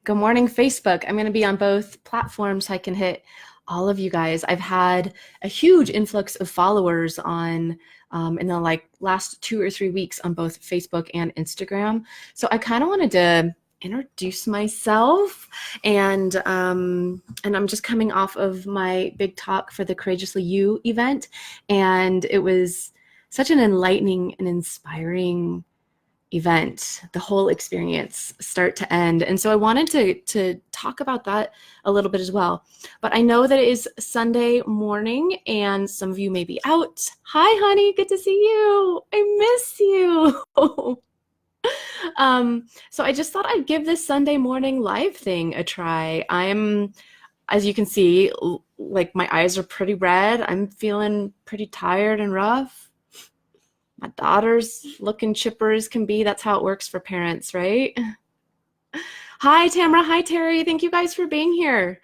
Good morning, Facebook. I'm going to be on both platforms so I can hit all of you guys. I've had a huge influx of followers on in the last 2 or 3 weeks on both Facebook and Instagram. So I kind of wanted to introduce myself, and I'm just coming off of my big talk for the Courageously You event, and it was such an enlightening and inspiring event, the whole experience, start to end. And so I wanted to talk about that a little bit as well. But I know that it is Sunday morning and some of you may be out. Hi, honey, good to see you. I miss you. So I just thought I'd give this Sunday morning live thing a try. As you can see, like my eyes are pretty red. I'm feeling pretty tired and rough. My daughter's looking chipper as can be. That's how it works for parents, right? Hi, Tamara. Hi, Terry. Thank you guys for being here.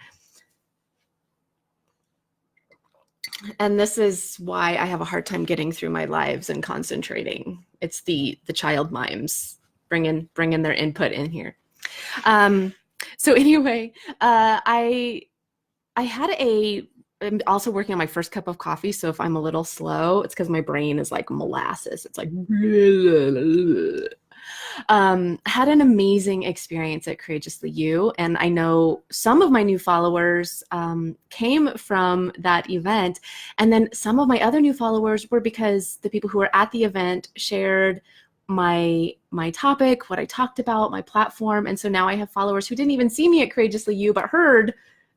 And this is why I have a hard time getting through my lives and concentrating. It's the child mimes bringing their input in here. So anyway, I'm also working on my first cup of coffee, so if I'm a little slow, it's because my brain is like molasses. It's like had an amazing experience at Courageously You, and I know some of my new followers came from that event, and then some of my other new followers were because the people who were at the event shared my topic, what I talked about, my platform, and so now I have followers who didn't even see me at Courageously You but heard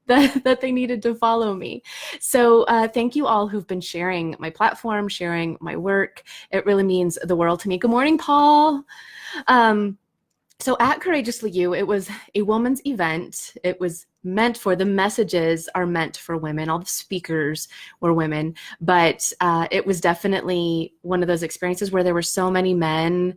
that they needed to follow me. So thank you all who've been sharing my platform, sharing my work. It really means the world to me. Good morning, Paul. So at Courageously You, it was a woman's event. It was meant for, the messages are meant for women. All the speakers were women, but it was definitely one of those experiences where there were so many men,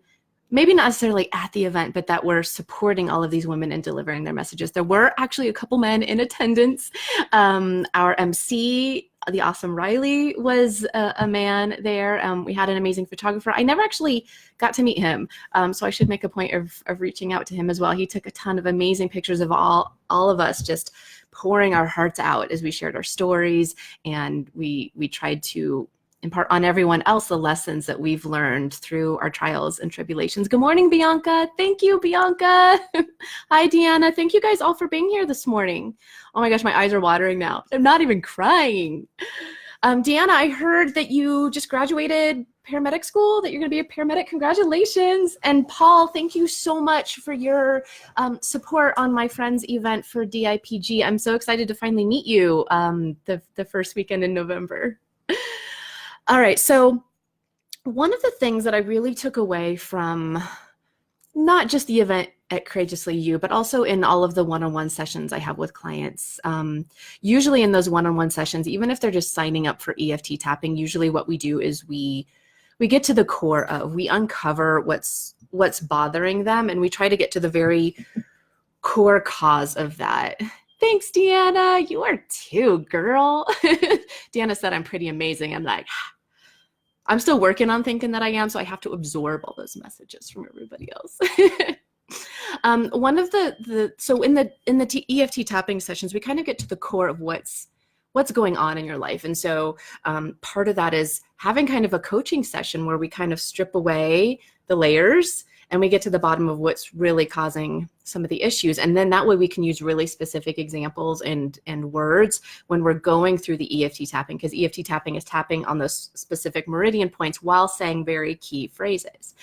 maybe not necessarily at the event, but that were supporting all of these women and delivering their messages. There were actually a couple men in attendance. Our MC, the awesome Riley, was a man there. We had an amazing photographer. I never actually got to meet him, so I should make a point of reaching out to him as well. He took a ton of amazing pictures of all of us just pouring our hearts out as we shared our stories, and we tried to impart on everyone else the lessons that we've learned through our trials and tribulations. Good morning, Bianca. Thank you, Bianca. Hi, Deanna. Thank you guys all for being here this morning. Oh my gosh, my eyes are watering now. I'm not even crying. Deanna, I heard that you just graduated paramedic school, that you're going to be a paramedic. Congratulations. And Paul, thank you so much for your support on my friend's event for DIPG. I'm so excited to finally meet you the first weekend in November. All right, so one of the things that I really took away from not just the event at Courageously You, but also in all of the one-on-one sessions I have with clients, usually in those one-on-one sessions, even if they're just signing up for EFT tapping, usually what we do is we get to the core of, we uncover what's bothering them, and we try to get to the very core cause of that. Thanks, Deanna. You are too, girl. Deanna said I'm pretty amazing. I'm like, I'm still working on thinking that I am, so I have to absorb all those messages from everybody else. One of so in the EFT tapping sessions, we kind of get to the core of what's going on in your life. And so part of that is having kind of a coaching session where we kind of strip away the layers and we get to the bottom of what's really causing some of the issues. And then that way we can use really specific examples and words when we're going through the EFT tapping, because EFT tapping is tapping on those specific meridian points while saying very key phrases.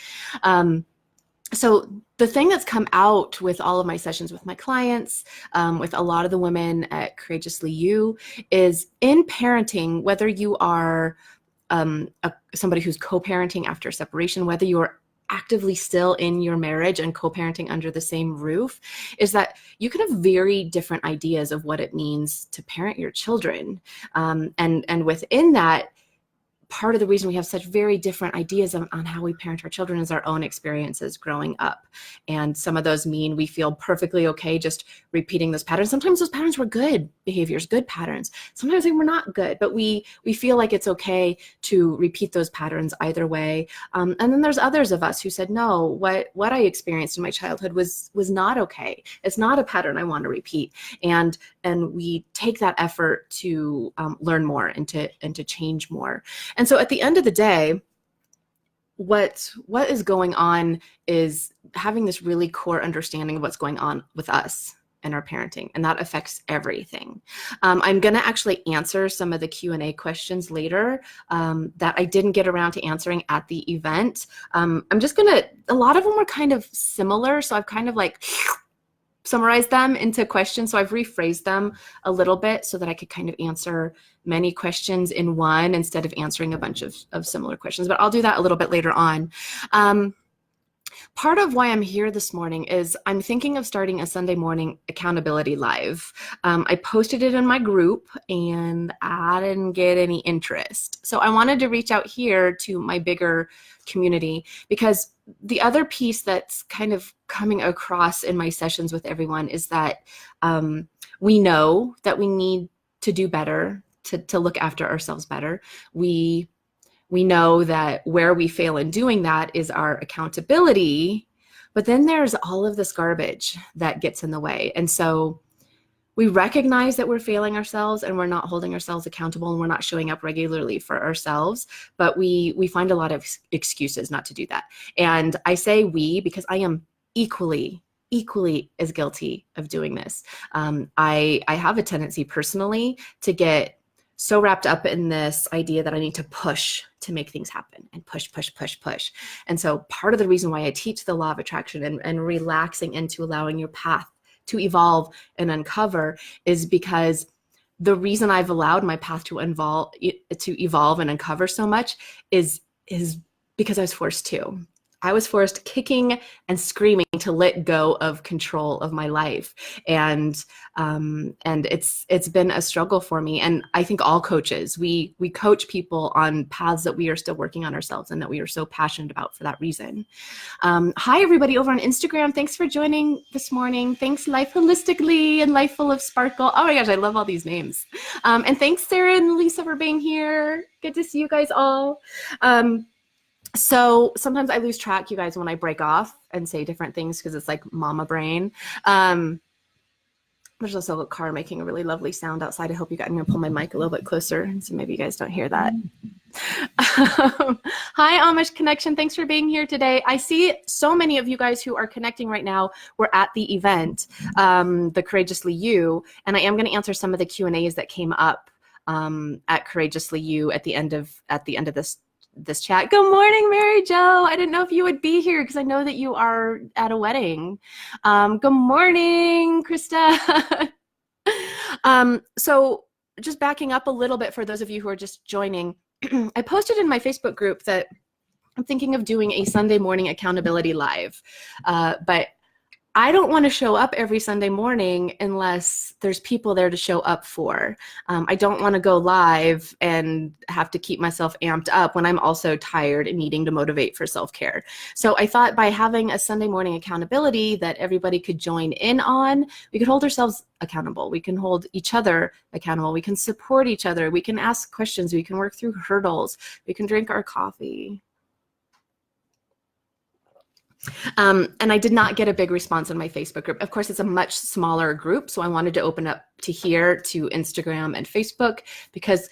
So the thing that's come out with all of my sessions with my clients, with a lot of the women at Courageously You, is in parenting, whether you are somebody who's co-parenting after separation, whether you're actively still in your marriage and co-parenting under the same roof, is that you can have very different ideas of what it means to parent your children. And within that, part of the reason we have such very different ideas on how we parent our children is our own experiences growing up. And some of those mean we feel perfectly okay just repeating those patterns. Sometimes those patterns were good behaviors, good patterns. Sometimes they were not good, but we feel like it's okay to repeat those patterns either way. And then there's others of us who said, no, what I experienced in my childhood was not okay. It's not a pattern I want to repeat. And we take that effort to learn more and to change more. And so at the end of the day, what is going on is having this really core understanding of what's going on with us and our parenting, and that affects everything. I'm going to actually answer some of the Q&A questions later that I didn't get around to answering at the event. I'm just going to, a lot of them were kind of similar, so I've kind of like summarize them into questions. So I've rephrased them a little bit so that I could kind of answer many questions in one instead of answering a bunch of similar questions, but I'll do that a little bit later on. Part of why I'm here this morning is I'm thinking of starting a Sunday morning accountability live. I posted it in my group and I didn't get any interest. So I wanted to reach out here to my bigger community, because the other piece that's kind of coming across in my sessions with everyone is that we know that we need to do better, to look after ourselves better. We know that where we fail in doing that is our accountability, but then there's all of this garbage that gets in the way. And so we recognize that we're failing ourselves and we're not holding ourselves accountable and we're not showing up regularly for ourselves, but we find a lot of excuses not to do that. And I say we because I am equally as guilty of doing this. I have a tendency personally to get so wrapped up in this idea that I need to push to make things happen and push. And so part of the reason why I teach the law of attraction and relaxing into allowing your path to evolve and uncover is because the reason I've allowed my path to evolve and uncover so much is because I was forced to. I was forced kicking and screaming to let go of control of my life. And it's been a struggle for me. And I think all coaches, we coach people on paths that we are still working on ourselves and that we are so passionate about for that reason. Hi, everybody over on Instagram. Thanks for joining this morning. Thanks, Life Holistically and Life Full of Sparkle. Oh my gosh, I love all these names. And thanks, Sarah and Lisa, for being here. Good to see you guys all. So sometimes I lose track, you guys, when I break off and say different things because it's like mama brain. There's also a car making a really lovely sound outside. I hope you guys, I'm going to pull my mic a little bit closer so maybe you guys don't hear that. Hi, Amish Connection. Thanks for being here today. I see so many of you guys who are connecting right now. We're at the event, the Courageously You, and I am going to answer some of the Q&As that came up at Courageously You at the end of this chat. Good morning, Mary Jo. I didn't know if you would be here because I know that you are at a wedding. Good morning, Krista. So just backing up a little bit for those of you who are just joining, I posted in my Facebook group that I'm thinking of doing a Sunday morning accountability live, but I don't want to show up every Sunday morning unless there's people there to show up for. I don't want to go live and have to keep myself amped up when I'm also tired and needing to motivate for self-care. So I thought by having a Sunday morning accountability that everybody could join in on, we could hold ourselves accountable. We can hold each other accountable. We can support each other. We can ask questions. We can work through hurdles. We can drink our coffee. And I did not get a big response in my Facebook group. Of course, it's a much smaller group, so I wanted to open up to here, to Instagram and Facebook, because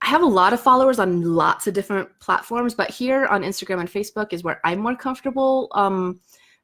I have a lot of followers on lots of different platforms, but here on Instagram and Facebook is where I'm more comfortable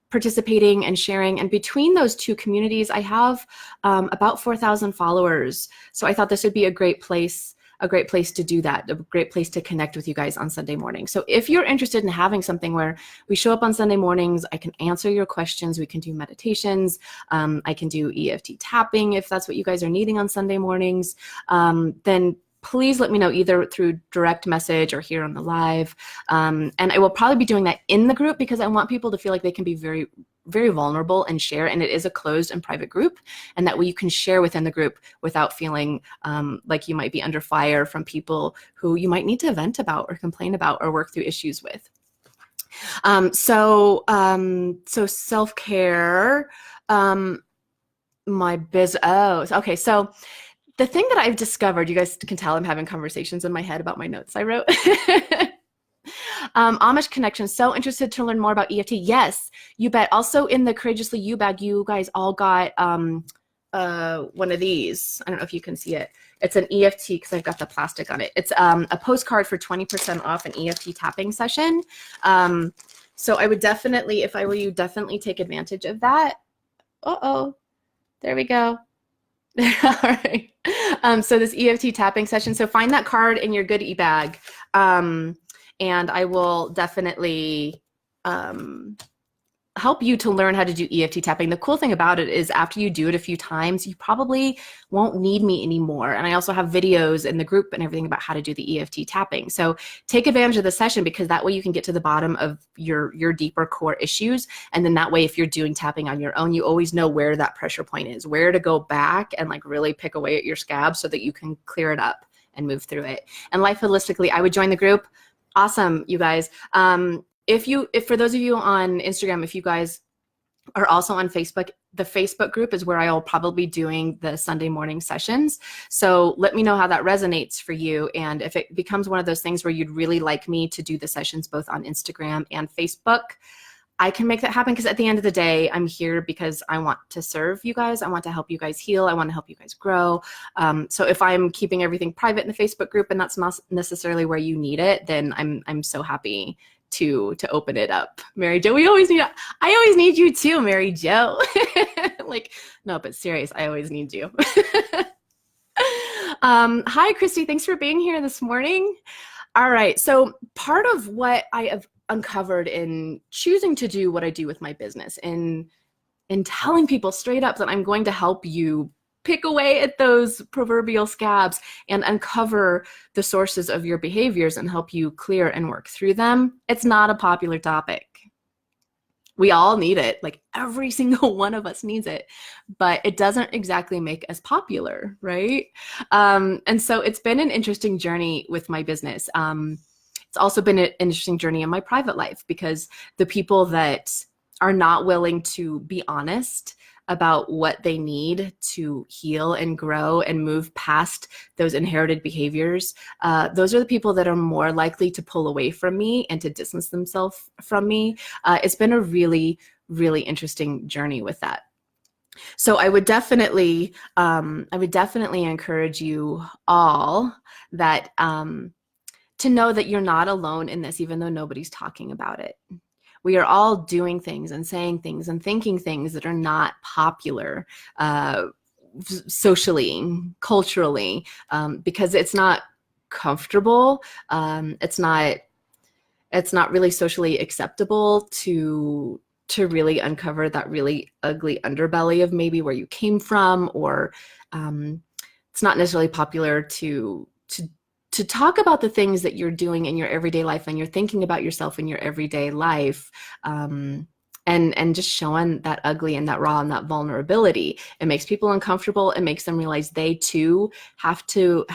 participating and sharing. And between those two communities, I have about 4,000 followers. So I thought this would be a great place to do that, a great place to connect with you guys on Sunday morning. So if you're interested in having something where we show up on Sunday mornings, I can answer your questions, we can do meditations, I can do EFT tapping if that's what you guys are needing on Sunday mornings, then please let me know either through direct message or here on the live. And I will probably be doing that in the group because I want people to feel like they can be very very vulnerable and share, and it is a closed and private group, and that way you can share within the group without feeling like you might be under fire from people who you might need to vent about or complain about or work through issues with. So self-care, okay. So the thing that I've discovered, you guys can tell I'm having conversations in my head about my notes I wrote. Amish Connection, so interested to learn more about EFT. Yes, you bet. Also in the Courageously You bag, you guys all got one of these. I don't know if you can see it. It's an EFT because I've got the plastic on it. It's a postcard for 20% off an EFT tapping session. So I would definitely, if I were you, definitely take advantage of that. Uh-oh, there we go. All right. So this EFT tapping session. So find that card in your goodie bag. And I will definitely help you to learn how to do EFT tapping. The cool thing about it is after you do it a few times, you probably won't need me anymore. And I also have videos in the group and everything about how to do the EFT tapping. So take advantage of the session, because that way you can get to the bottom of your deeper core issues. And then that way, if you're doing tapping on your own, you always know where that pressure point is, where to go back and like really pick away at your scab so that you can clear it up and move through it. And Life Holistically, I would join the group. Awesome, you guys. If for those of you on Instagram, if you guys are also on Facebook, the Facebook group is where I'll probably be doing the Sunday morning sessions. So let me know how that resonates for you. And if it becomes one of those things where you'd really like me to do the sessions both on Instagram and Facebook, I can make that happen, because at the end of the day, I'm here because I want to serve you guys. I want to help you guys heal. I want to help you guys grow. So if I'm keeping everything private in the Facebook group and that's not necessarily where you need it, then I'm so happy to open it up. Mary Jo, I always need you too, Mary Jo. Like, no, but serious, I always need you. Hi, Christy. Thanks for being here this morning. All right. So part of what I have uncovered in choosing to do what I do with my business and in telling people straight up that I'm going to help you pick away at those proverbial scabs and uncover the sources of your behaviors and help you clear and work through them. It's not a popular topic. We all need it. Like every single one of us needs it, but it doesn't exactly make us popular, right? And so it's been an interesting journey with my business. It's also been an interesting journey in my private life, because the people that are not willing to be honest about what they need to heal and grow and move past those inherited behaviors, those are the people that are more likely to pull away from me and to distance themselves from me. It's been a really, really interesting journey with that. So I would definitely encourage you all that to know that you're not alone in this, even though nobody's talking about it. We are all doing things and saying things and thinking things that are not popular socially, culturally, because it's not comfortable. It's not really socially acceptable to really uncover that really ugly underbelly of maybe where you came from, or it's not necessarily popular to talk about the things that you're doing in your everyday life and you're thinking about yourself in your everyday life, and just showing that ugly and that raw and that vulnerability. It makes people uncomfortable. It makes them realize they too have to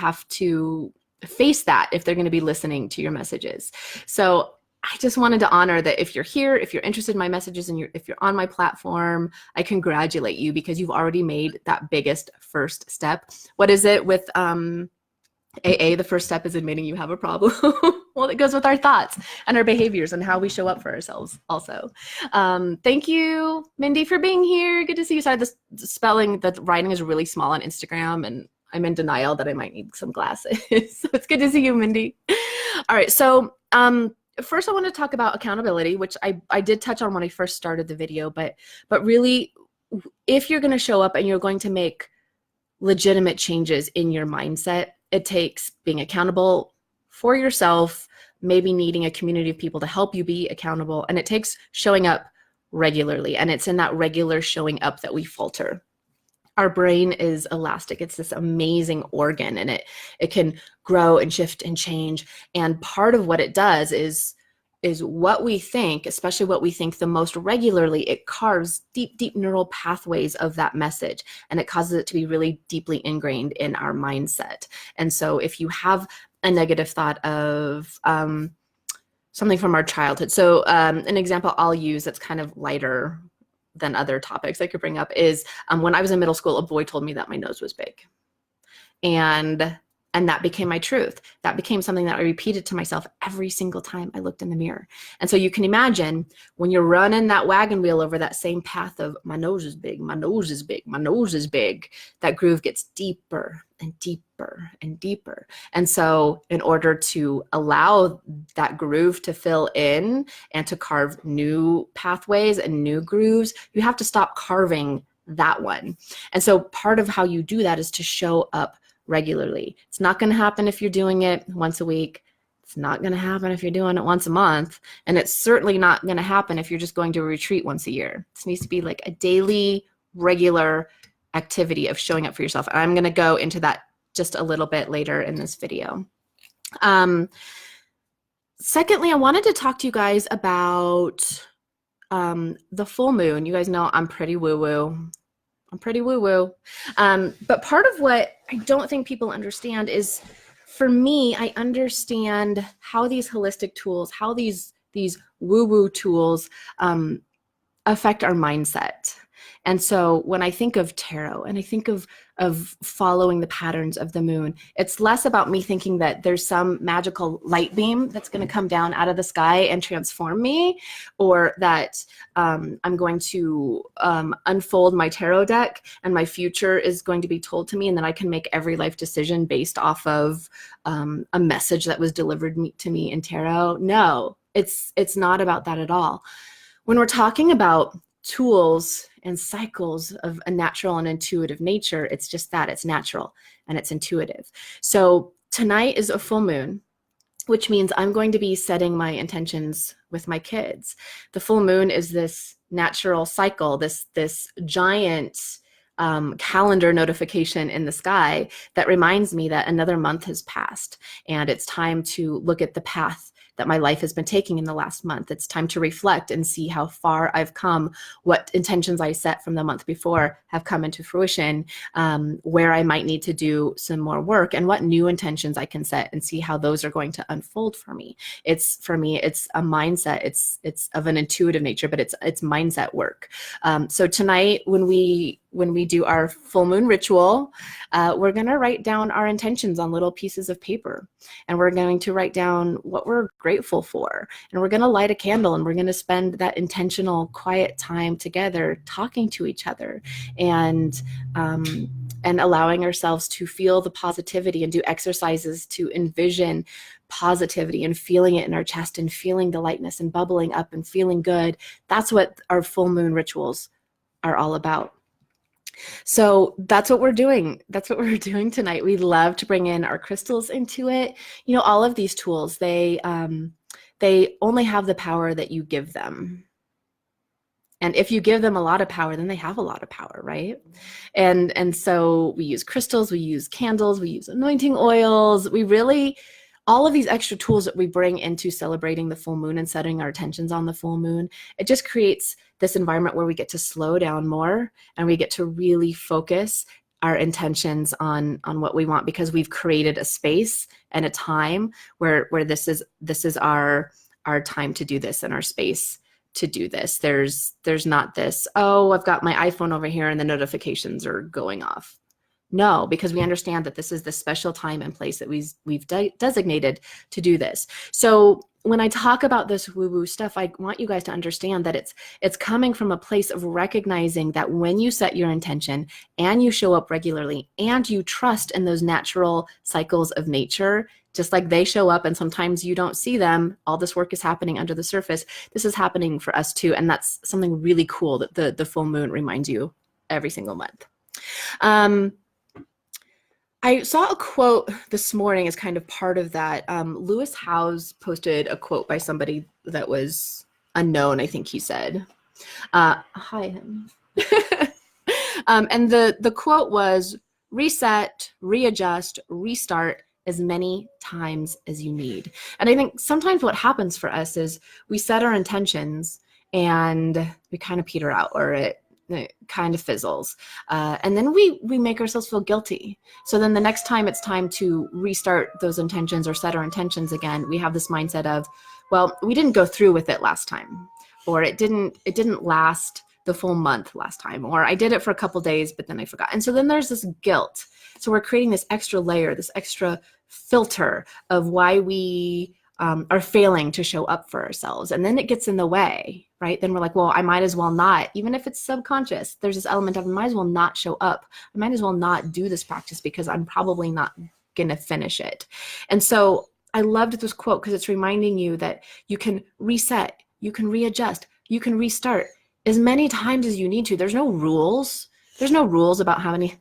face that if they're going to be listening to your messages. So I just wanted to honor that if you're here, if you're interested in my messages, and if you're on my platform, I congratulate you, because you've already made that biggest first step. What is it with AA? The first step is admitting you have a problem. Well, it goes with our thoughts and our behaviors and how we show up for ourselves also. Thank you, Mindy, for being here. Good to see you. Sorry, the writing is really small on Instagram, and I'm in denial that I might need some glasses. So it's good to see you, Mindy. All right, so first I want to talk about accountability, which I did touch on when I first started the video, but really, if you're going to show up and you're going to make legitimate changes in your mindset, it takes being accountable for yourself, maybe needing a community of people to help you be accountable, and it takes showing up regularly. And it's in that regular showing up that we falter. Our brain is elastic. It's this amazing organ, and it can grow and shift and change. And part of what it does is is what we think, especially what we think the most regularly, it carves deep neural pathways of that message, and it causes it to be really deeply ingrained in our mindset. And so if you have a negative thought of something from our childhood, so an example I'll use that's kind of lighter than other topics I could bring up is when I was in middle school, a boy told me that my nose was big. And that became my truth. That became something that I repeated to myself every single time I looked in the mirror. And so you can imagine when you're running that wagon wheel over that same path of my nose is big, my nose is big, my nose is big, that groove gets deeper and deeper and deeper. And so in order to allow that groove to fill in and to carve new pathways and new grooves, you have to stop carving that one. And so part of how you do that is to show up regularly. It's not going to happen if you're doing it once a week. It's not going to happen if you're doing it once a month. And it's certainly not going to happen if you're just going to a retreat once a year. This needs to be like a daily, regular activity of showing up for yourself. And I'm going to go into that just a little bit later in this video. Secondly, I wanted to talk to you guys about the full moon. You guys know I'm pretty woo-woo. But part of what I don't think people understand is, for me, I understand how these holistic tools, how these woo-woo tools affect our mindset. And so when I think of tarot and I think of following the patterns of the moon, it's less about me thinking that there's some magical light beam that's going to come down out of the sky and transform me, or that I'm going to unfold my tarot deck and my future is going to be told to me, and then I can make every life decision based off of a message that was delivered to me in tarot. No, it's not about that at all. When we're talking about tools and cycles of a natural and intuitive nature, it's just that, it's natural and it's intuitive. So tonight is a full moon, which means I'm going to be setting my intentions with my kids. The full moon is this natural cycle, this giant calendar notification in the sky that reminds me that another month has passed and it's time to look at the path that my life has been taking in the last month. It's time to reflect and see how far I've come, what intentions I set from the month before have come into fruition, where I might need to do some more work, and what new intentions I can set and see how those are going to unfold for me. For me, it's a mindset. It's of an intuitive nature, but it's mindset work. So tonight, when we do our full moon ritual, we're going to write down our intentions on little pieces of paper, and we're going to write down what we're grateful for, and we're going to light a candle, and we're going to spend that intentional quiet time together talking to each other and allowing ourselves to feel the positivity and do exercises to envision positivity and feeling it in our chest and feeling the lightness and bubbling up and feeling good. That's what our full moon rituals are all about. So that's what we're doing. That's what we're doing tonight. We love to bring in our crystals into it. You know, all of these tools, they only have the power that you give them. And if you give them a lot of power, then they have a lot of power, right? And so we use crystals, we use candles, we use anointing oils. All of these extra tools that we bring into celebrating the full moon and setting our intentions on the full moon, it just creates this environment where we get to slow down more and we get to really focus our intentions on what we want, because we've created a space and a time where this is our time to do this and our space to do this. There's not this, oh, I've got my iPhone over here and the notifications are going off. No, because we understand that this is the special time and place that we've designated to do this. So when I talk about this woo-woo stuff, I want you guys to understand that it's coming from a place of recognizing that when you set your intention and you show up regularly and you trust in those natural cycles of nature, just like they show up and sometimes you don't see them, all this work is happening under the surface. This is happening for us too. And that's something really cool that the full moon reminds you every single month. I saw a quote this morning as kind of part of that. Lewis Howes posted a quote by somebody that was unknown, I think he said. Hi, honey. And the quote was, reset, readjust, restart as many times as you need. And I think sometimes what happens for us is we set our intentions and we kind of peter out, or it kind of fizzles. And then we make ourselves feel guilty. So then the next time it's time to restart those intentions or set our intentions again, we have this mindset of, well, we didn't go through with it last time, or it didn't last the full month last time, or I did it for a couple days, but then I forgot. And so then there's this guilt. So we're creating this extra layer, this extra filter of why we are failing to show up for ourselves. And then it gets in the way, right? Then we're like, well, I might as well not, even if it's subconscious, there's this element of I might as well not show up. I might as well not do this practice because I'm probably not going to finish it. And so I loved this quote because it's reminding you that you can reset, you can readjust, you can restart as many times as you need to. There's no rules. There's no rules about how many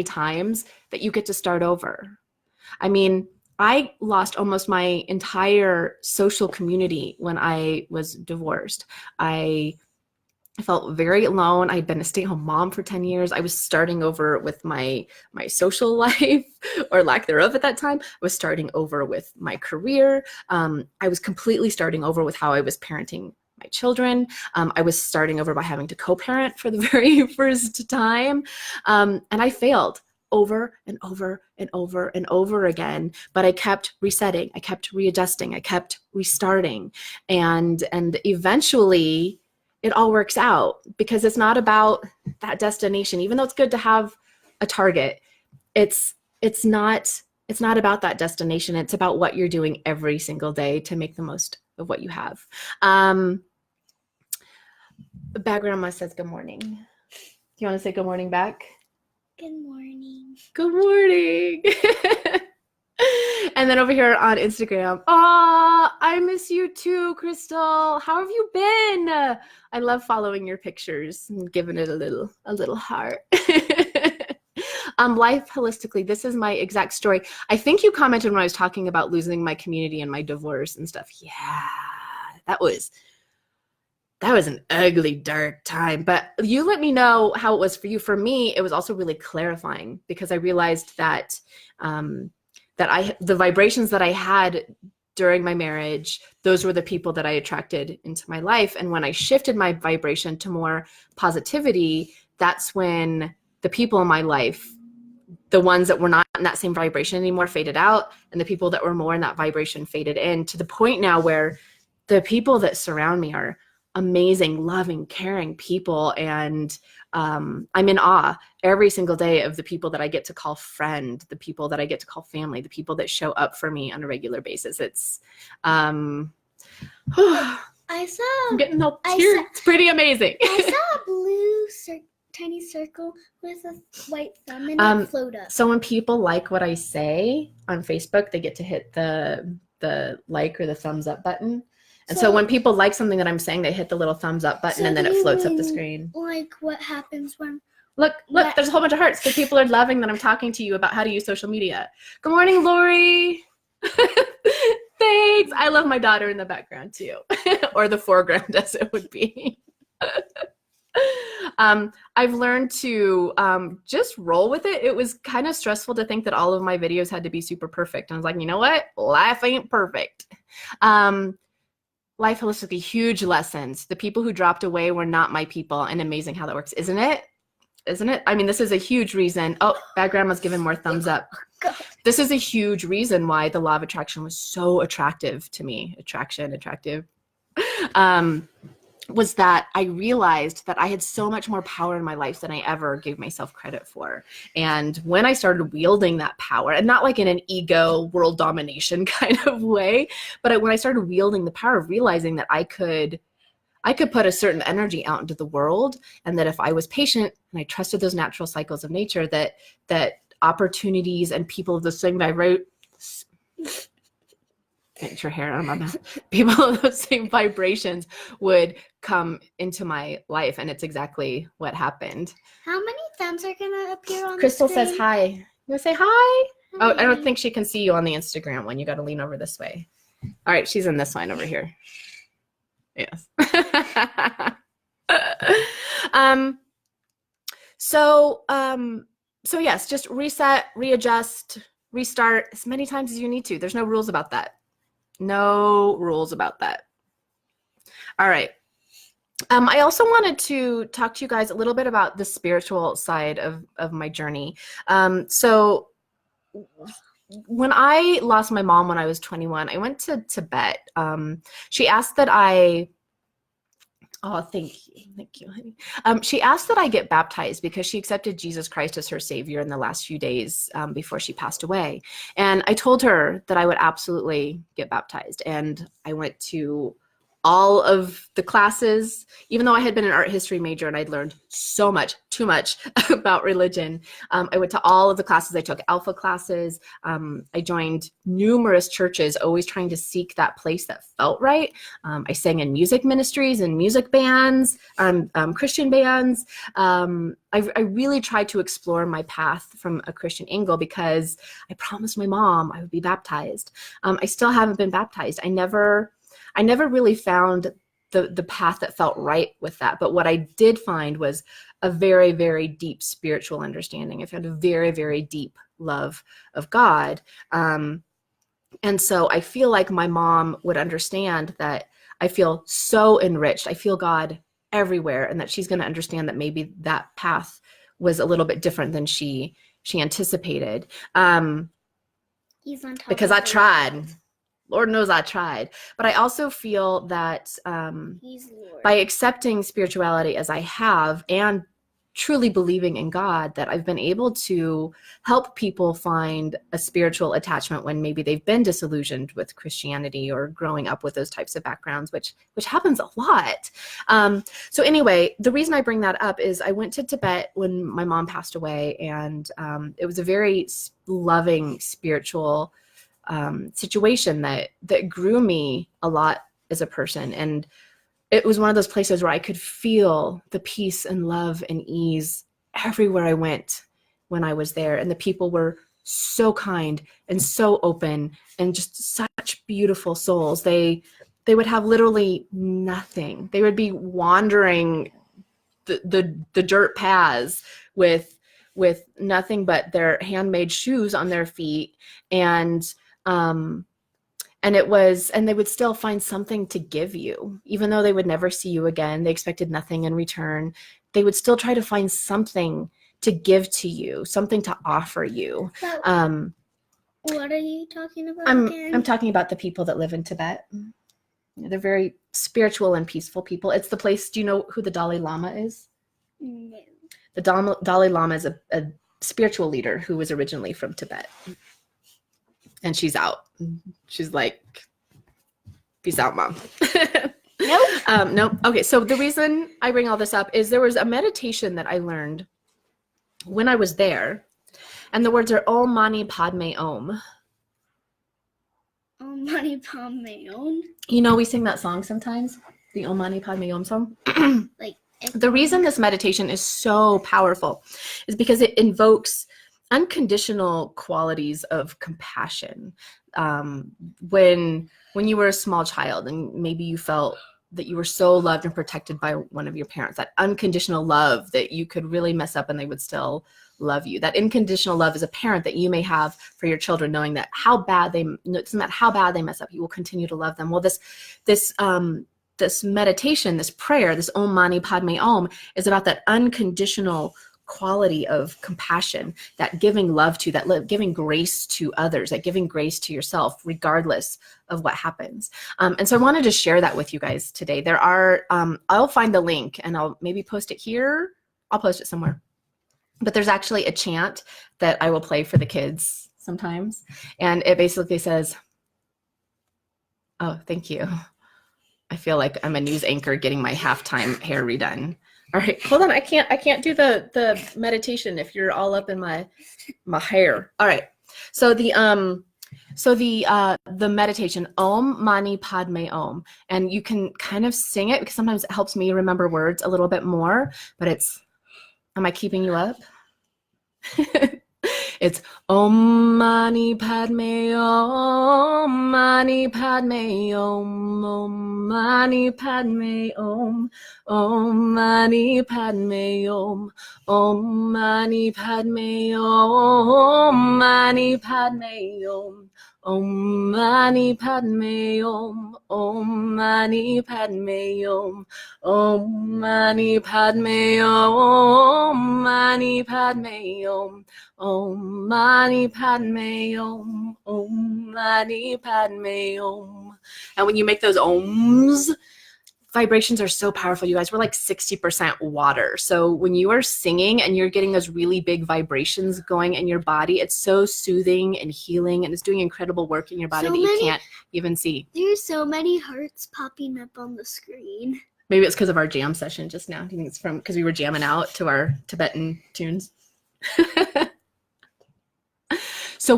times that you get to start over. I mean, I lost almost my entire social community when I was divorced. I felt very alone. I'd been a stay-at-home mom for 10 years. I was starting over with my social life, or lack thereof at that time. I was starting over with my career. I was completely starting over with how I was parenting my children. I was starting over by having to co-parent for the very first time. And I failed over and over and over and over again, but I kept resetting, I kept readjusting, I kept restarting. And eventually it all works out, because it's not about that destination. Even though it's good to have a target, it's not about that destination. It's about what you're doing every single day to make the most of what you have. Bad Grandma says good morning. Do you want to say good morning back? Good morning. Good morning. And then over here on Instagram, I miss you too, Crystal. How have you been? I love following your pictures and giving it a little heart. Life holistically, this is my exact story. I think you commented when I was talking about losing my community and my divorce and stuff. Yeah, that was an ugly, dark time. But you let me know how it was for you. For me, it was also really clarifying, because I realized that the vibrations that I had during my marriage, those were the people that I attracted into my life. And when I shifted my vibration to more positivity, that's when the people in my life, the ones that were not in that same vibration anymore, faded out, and the people that were more in that vibration faded in, to the point now where the people that surround me are amazing, loving, caring people. And I'm in awe every single day of the people that I get to call friend, the people that I get to call family, the people that show up for me on a regular basis. It's I'm getting all teary. It's pretty amazing. I saw a blue tiny circle with a white thumb, and it floated up. So when people like what I say on Facebook, they get to hit the like or the thumbs up button. And so when people like something that I'm saying, they hit the little thumbs up button, and then it floats up the screen. Like what happens when... Look, there's a whole bunch of hearts, because people are loving that I'm talking to you about how to use social media. Good morning, Lori. Thanks. I love my daughter in the background too, or the foreground as it would be. I've learned to just roll with it. It was kind of stressful to think that all of my videos had to be super perfect. And I was like, you know what? Life ain't perfect. Life holistically, huge lessons. The people who dropped away were not my people, and amazing how that works, isn't it? Isn't it? I mean, this is a huge reason. Oh, Bad Grandma's giving more thumbs up. This is a huge reason why the law of attraction was so attractive to me. Attractive. Was that I realized that I had so much more power in my life than I ever gave myself credit for. And when I started wielding that power, and not like in an ego world domination kind of way, but when I started wielding the power of realizing that I could put a certain energy out into the world, and that if I was patient and I trusted those natural cycles of nature, that opportunities and people of the same vibration, get your hair out of my mouth, people of those same vibrations would come into my life. And it's exactly what happened. How many thumbs are going to appear on Crystal the screen? says hi. You want to say hi? Hi? Oh, I don't think she can see you on the Instagram one. You got to lean over this way. All right, she's in this line over here. Yes. So yes, just reset, readjust, restart as many times as you need to. There's no rules about that. No rules about that. All right. I also wanted to talk to you guys a little bit about the spiritual side of my journey. So when I lost my mom when I was 21, I went to Tibet. She asked that I Oh, thank you, honey. She asked that I get baptized because she accepted Jesus Christ as her savior in the last few days before she passed away. And I told her that I would absolutely get baptized. And I went to all of the classes, even though I had been an art history major and I'd learned so much, too much about religion. I went to all of the classes. I took alpha classes. I joined numerous churches, always trying to seek that place that felt right. I sang in music ministries and music bands, Christian bands. I really tried to explore my path from a Christian angle because I promised my mom I would be baptized. I still haven't been baptized. I never really found the path that felt right with that. But what I did find was a very, very deep spiritual understanding. I found a very, very deep love of God. And so I feel like my mom would understand that I feel so enriched. I feel God everywhere, and that she's going to understand that maybe that path was a little bit different than she anticipated. He's on top Because of I tried. Lord knows I tried. But I also feel that by accepting spirituality as I have and truly believing in God, that I've been able to help people find a spiritual attachment when maybe they've been disillusioned with Christianity or growing up with those types of backgrounds, which happens a lot. So anyway, the reason I bring that up is I went to Tibet when my mom passed away, and it was a very loving spiritual situation that grew me a lot as a person. And it was one of those places where I could feel the peace and love and ease everywhere I went when I was there. And the people were so kind and so open and just such beautiful souls. They would have literally nothing. They would be wandering the dirt paths with nothing but their handmade shoes on their feet, and they would still find something to give you, even though they would never see you again. They expected nothing in return. They would still try to find something to give to you, something to offer you. What are you talking about again? I'm talking about the people that live in Tibet. They're very spiritual and peaceful people. It's the place. Do you know who the Dalai Lama is? No. The Dalai Lama is a spiritual leader who was originally from Tibet. And she's out. She's like, peace out, mom. Nope. Nope. Okay, so the reason I bring all this up is there was a meditation that I learned when I was there, and the words are Om Mani Padme Om. Om Mani Padme Om? You know, we sing that song sometimes, the Om Mani Padme Om song. The reason this meditation is so powerful is because it invokes unconditional qualities of compassion. When you were a small child and maybe you felt that you were so loved and protected by one of your parents, that unconditional love that you could really mess up and they would still love you. That unconditional love as a parent that you may have for your children, knowing that it doesn't matter how bad they mess up, you will continue to love them. Well, this meditation, this prayer, this Om Mani Padme Om, is about that unconditional quality of compassion, that giving love to, giving grace to others, that giving grace to yourself, regardless of what happens. And so I wanted to share that with you guys today. There are, I'll find the link and I'll maybe post it here. I'll post it somewhere. But there's actually a chant that I will play for the kids sometimes. And it basically says, oh, thank you. I feel like I'm a news anchor getting my halftime hair redone. All right, hold on. I can't do the meditation if you're all up in my hair. All right. So the meditation, Om Mani Padme Om, and you can kind of sing it because sometimes it helps me remember words a little bit more, but am I keeping you up? It's Om Mani Padme Om Mani Padme Om Om Mani Padme Om Om Mani Padme Om Om Mani Padme Om Mani Padme Om Om Mani Padme Om Om Mani Padme Om Om Mani Padme Om Mani Padme Om Om Mani Padme Om Om Mani Padme Om. And when you make those ohms, vibrations are so powerful, you guys. We're like 60% water. So when you are singing and you're getting those really big vibrations going in your body, it's so soothing and healing, and it's doing incredible work in your body that you can't even see. There's so many hearts popping up on the screen. Maybe it's because of our jam session just now. Do you think it's from because we were jamming out to our Tibetan tunes? So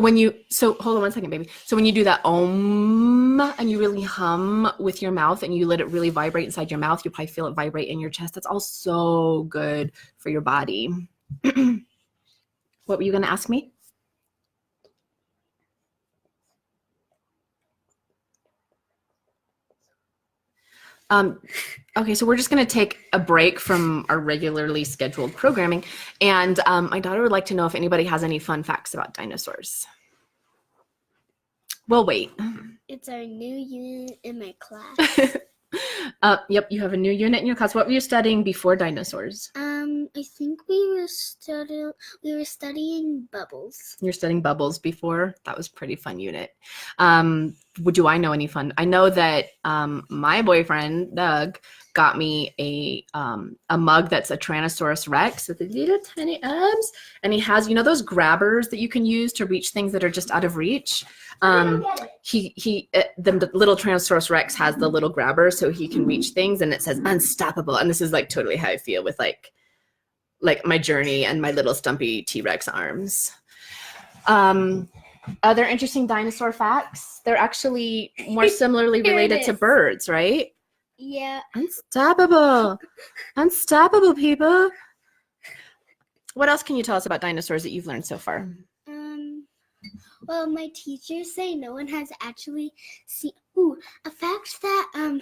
hold on one second, baby. So when you do that om and you really hum with your mouth and you let it really vibrate inside your mouth, you'll probably feel it vibrate in your chest. That's all so good for your body. What were you going to ask me? Okay, so we're just going to take a break from our regularly scheduled programming. And my daughter would like to know if anybody has any fun facts about dinosaurs. Well, wait. It's our new unit in my class. Yep, you have a new unit in your class. What were you studying before dinosaurs? I think we were studying bubbles. You're studying bubbles before? That was a pretty fun unit. Do I know any fun? I know that my boyfriend, Doug, got me a mug that's a Tyrannosaurus Rex with the little tiny arms. And he has, those grabbers that you can use to reach things that are just out of reach. The little Tyrannosaurus Rex has the little grabber so he can reach things, and it says unstoppable. And this is like totally how I feel with like my journey and my little stumpy T-Rex arms. Other interesting dinosaur facts. They're actually more similarly related to birds, right? Yeah. Unstoppable. Unstoppable, people. What else can you tell us about dinosaurs that you've learned so far? Well, my teachers say no one has actually seen. A fact that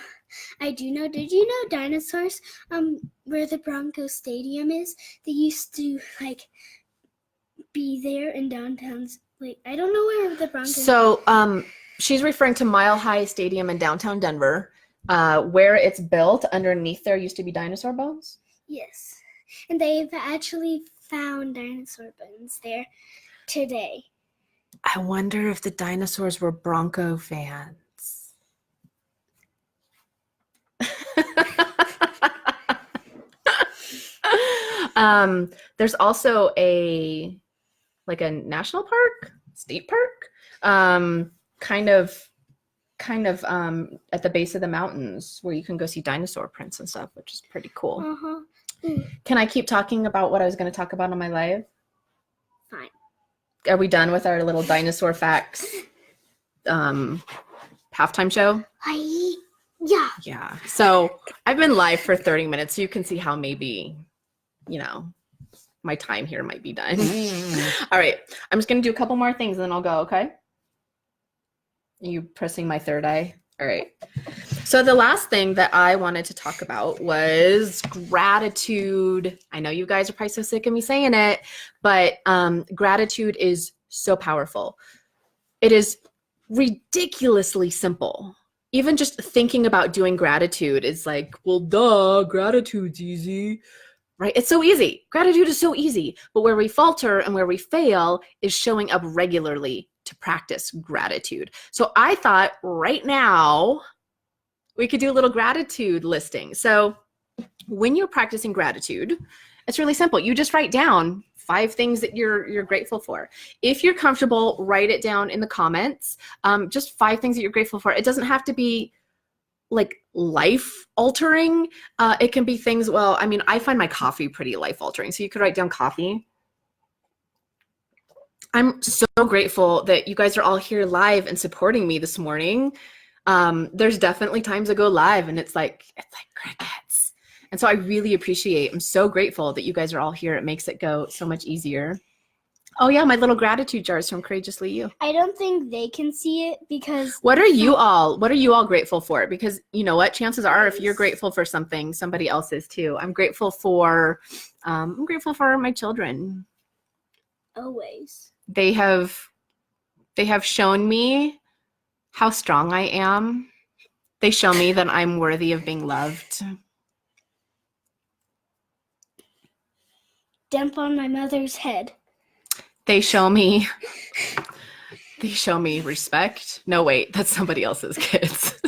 I do know. Did you know dinosaurs? Where the Broncos Stadium is, they used to be there in downtown. Wait, I don't know where the Broncos. So she's referring to Mile High Stadium in downtown Denver, where it's built. Underneath there used to be dinosaur bones. Yes, and they've actually found dinosaur bones there today. I wonder if the dinosaurs were Bronco fans. There's also a national park, state park, kind of at the base of the mountains where you can go see dinosaur prints and stuff, which is pretty cool. Can I keep talking about what I was going to talk about on my live? Fine. Are we done with our little dinosaur facts halftime show? Yeah. So I've been live for 30 minutes, so you can see how maybe, my time here might be done. All right. I'm just going to do a couple more things and then I'll go, okay? Are you pressing my third eye? All right. So the last thing that I wanted to talk about was gratitude. I know you guys are probably so sick of me saying it, but gratitude is so powerful. It is ridiculously simple. Even just thinking about doing gratitude is like, well, duh, gratitude's easy, right? It's so easy. Gratitude is so easy. But where we falter and where we fail is showing up regularly to practice gratitude. So I thought right now we could do a little gratitude listing. So when you're practicing gratitude, it's really simple. You just write down 5 things that you're grateful for. If you're comfortable, write it down in the comments. Just 5 things that you're grateful for. It doesn't have to be like life altering. It can be things, I find my coffee pretty life altering. So you could write down coffee. I'm so grateful that you guys are all here live and supporting me this morning. There's definitely times I go live and it's like crickets. And so I really appreciate, I'm so grateful that you guys are all here. It makes it go so much easier. Oh yeah, my little gratitude jars from Courageously You. I don't think they can see it because What are you all grateful for? Because you know what? Chances are if you're grateful for something, somebody else is too. I'm grateful for my children. always. They have shown me how strong I am. They show me that I'm worthy of being loved. Dump on my mother's head. They show me respect. No, wait, that's somebody else's kids.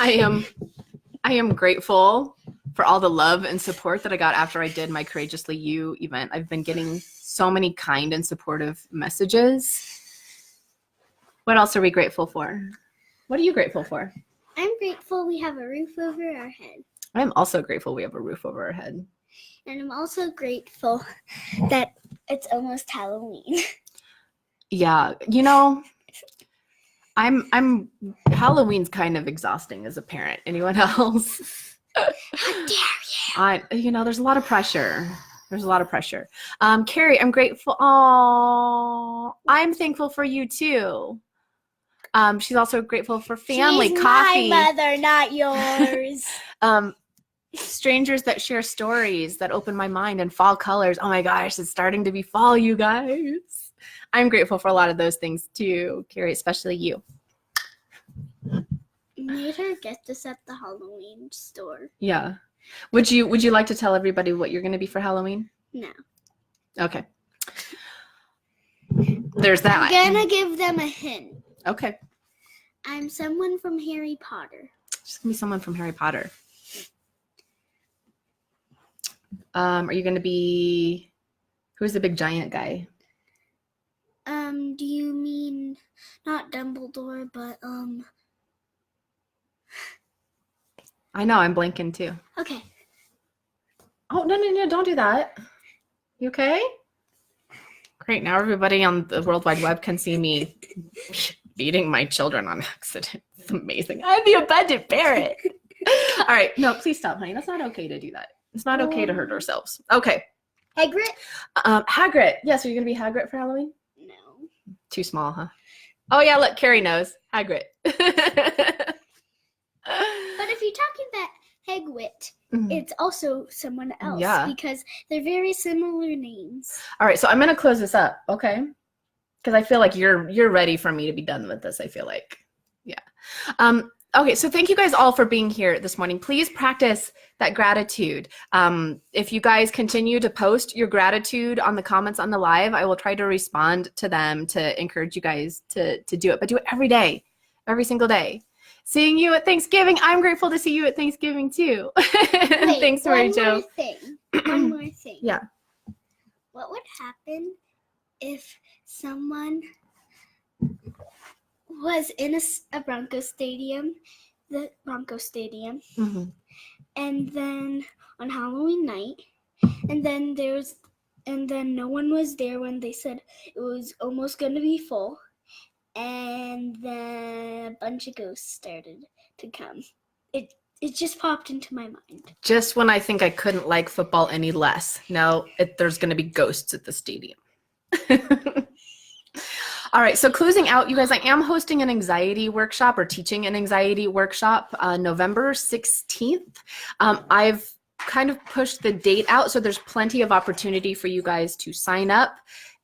I am grateful for all the love and support that I got after I did my Courageously You event. I've been getting so many kind and supportive messages. What else are we grateful for? What are you grateful for? I'm grateful we have a roof over our head. I'm also grateful we have a roof over our head. And I'm also grateful that it's almost Halloween. Yeah, I'm Halloween's kind of exhausting as a parent. Anyone else? How dare you? There's a lot of pressure. Carrie, I'm grateful. Oh, I'm thankful for you too. She's also grateful for family, She's coffee. my mother, not yours. Strangers that share stories that open my mind, and fall colors. Oh my gosh, it's starting to be fall, you guys. I'm grateful for a lot of those things too, Carrie, especially you. Made her get this at the Halloween store. Yeah. Would you like to tell everybody what you're going to be for Halloween? No. Okay. There's that. I'm gonna give them a hint. Okay. I'm someone from Harry Potter. Just gonna be someone from Harry Potter. Are you gonna be? Who's the big giant guy? Do you mean not Dumbledore, but I know, I'm blanking too. Okay. Oh no! Don't do that. You okay? Great. Now everybody on the World Wide Web can see me beating my children on accident. It's amazing. I'm the abundant parent. All right. No, please stop, honey. That's not okay to do that. It's not okay to hurt ourselves. Okay. Hagrid? Hagrid. Yes, are you going to be Hagrid for Halloween? No. Too small, huh? Oh, yeah, look, Carrie knows. Hagrid. But if you're talking about Hagrid, it's also someone else. Yeah. Because they're very similar names. All right, so I'm going to close this up, okay? Because I feel like you're ready for me to be done with this, I feel like. Yeah. Okay, so thank you guys all for being here this morning. Please practice that gratitude. If you guys continue to post your gratitude on the comments on the live, I will try to respond to them to encourage you guys to do it. But do it every day, every single day. Seeing you at Thanksgiving, I'm grateful to see you at Thanksgiving too. Wait, Thanks, Mary Jo. One more thing. Yeah. What would happen if someone was in a Broncos stadium, the Broncos stadium, and then on Halloween night, and then no one was there when they said it was almost going to be full, and then a bunch of ghosts started to come. It just popped into my mind. Just when I think I couldn't like football any less. No, there's going to be ghosts at the stadium. All right, so closing out, you guys, I am hosting an anxiety workshop or teaching an anxiety workshop November 16th. I've kind of pushed the date out, so there's plenty of opportunity for you guys to sign up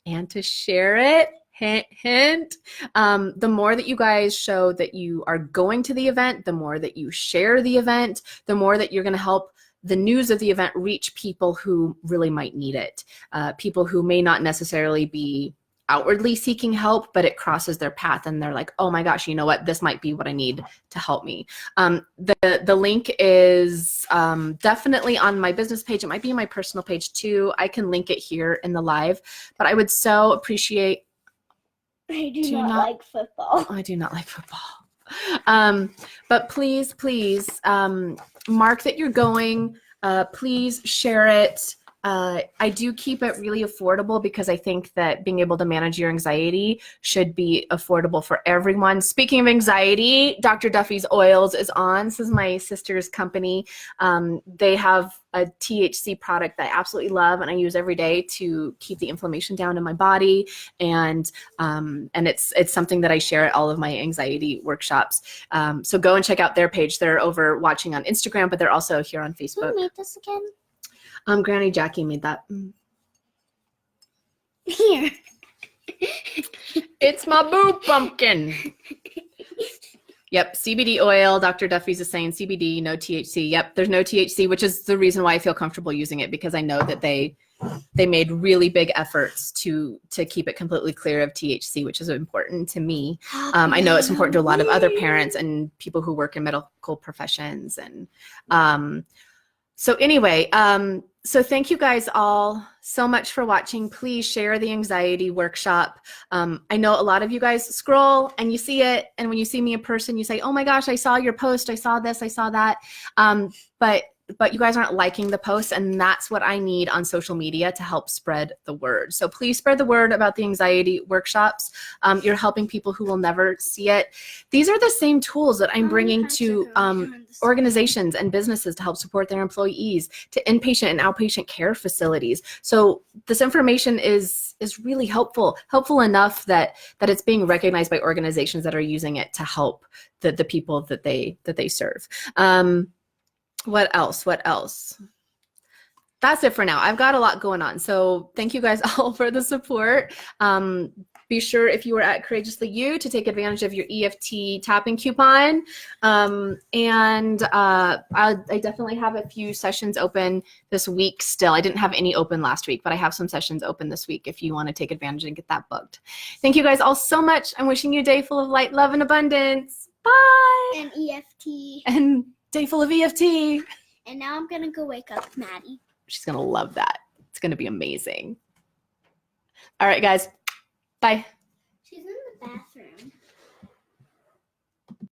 and to share it. Hint, hint. The more that you guys show that you are going to the event, the more that you share the event, the more that you're going to help the news of the event reach people who really might need it. People who may not necessarily be outwardly seeking help, but it crosses their path and they're like, oh my gosh, you know what? This might be what I need to help me. The link is definitely on my business page. It might be on my personal page too. I can link it here in the live, but I would so appreciate. I do not like football. I do not like football. But please, mark that you're going. Please share it. I do keep it really affordable because I think that being able to manage your anxiety should be affordable for everyone. Speaking of anxiety, Dr. Duffy's Oils is on. This is my sister's company. They have a THC product that I absolutely love and I use every day to keep the inflammation down in my body. And it's something that I share at all of my anxiety workshops. So go and check out their page. They're over watching on Instagram, but they're also here on Facebook. Who made this again? Granny Jackie made that. Here. It's my boo pumpkin. Yep, CBD oil. Dr. Duffy's is saying CBD, no THC. Yep, there's no THC, which is the reason why I feel comfortable using it, because I know that they made really big efforts to keep it completely clear of THC, which is important to me. I know it's important to a lot of other parents and people who work in medical professions. And so anyway, so thank you guys all so much for watching. Please share the anxiety workshop. I know a lot of you guys scroll and you see it, and when you see me in person, you say, oh my gosh, I saw your post, I saw this, I saw that. But you guys aren't liking the posts, and that's what I need on social media to help spread the word. So please spread the word about the anxiety workshops. You're helping people who will never see it. These are the same tools that I'm bringing to organizations and businesses to help support their employees, to inpatient and outpatient care facilities. So this information is really helpful enough that it's being recognized by organizations that are using it to help the people that they serve. What else? That's it for now. I've got a lot going on. So thank you guys all for the support. Be sure, if you were at Courageously You, to take advantage of your EFT tapping coupon. I definitely have a few sessions open this week still. I didn't have any open last week, but I have some sessions open this week if you want to take advantage and get that booked. Thank you guys all so much. I'm wishing you a day full of light, love, and abundance. Bye. And EFT. And day full of EFT. And now I'm going to go wake up Maddie. She's going to love that. It's going to be amazing. All right, guys. Bye. She's in the bathroom.